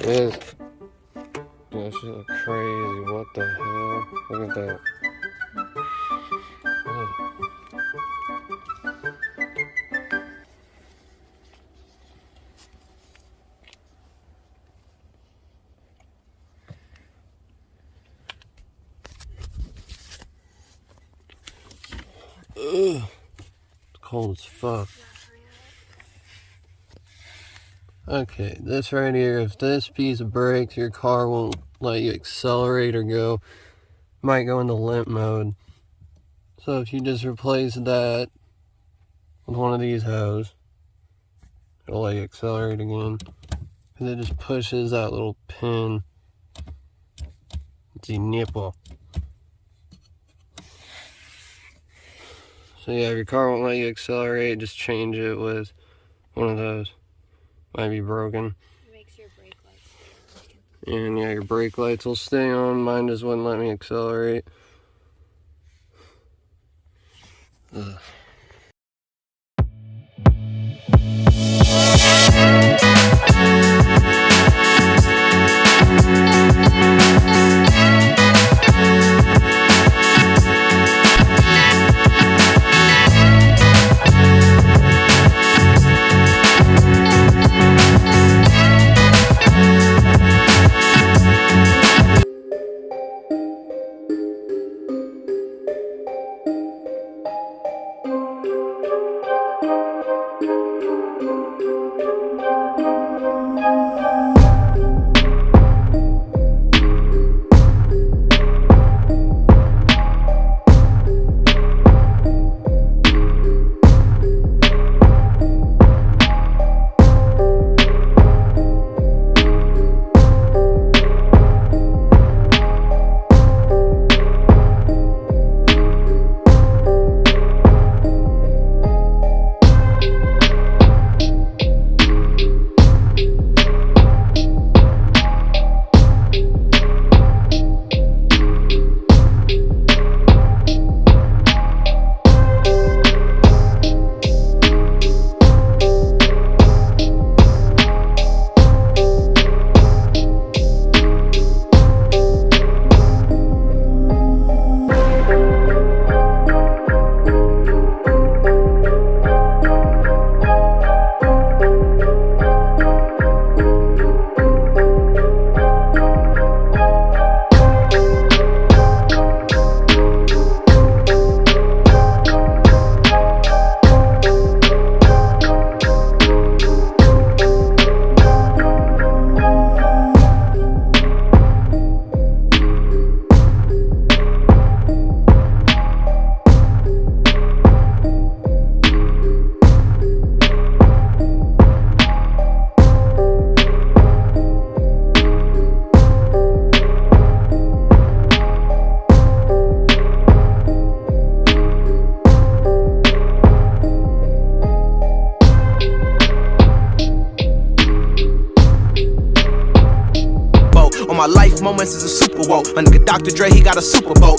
This shit look crazy. What the hell? Look at that. Ugh. It's cold as fuck. Okay, this right here, if this piece breaks, your car won't let you accelerate or go. Might go into limp mode. So if you just replace that with one of these hose, it'll let you accelerate again. Because it just pushes that little pin. It's a nipple. So yeah, if your car won't let you accelerate, just change it with one of those. Might be broken. It makes your brake lights stay on. And yeah, your brake lights will stay on. Mine just wouldn't let me accelerate. Ugh. My life moments is a Super Bowl. My nigga Dr. Dre, he got a Super Bowl.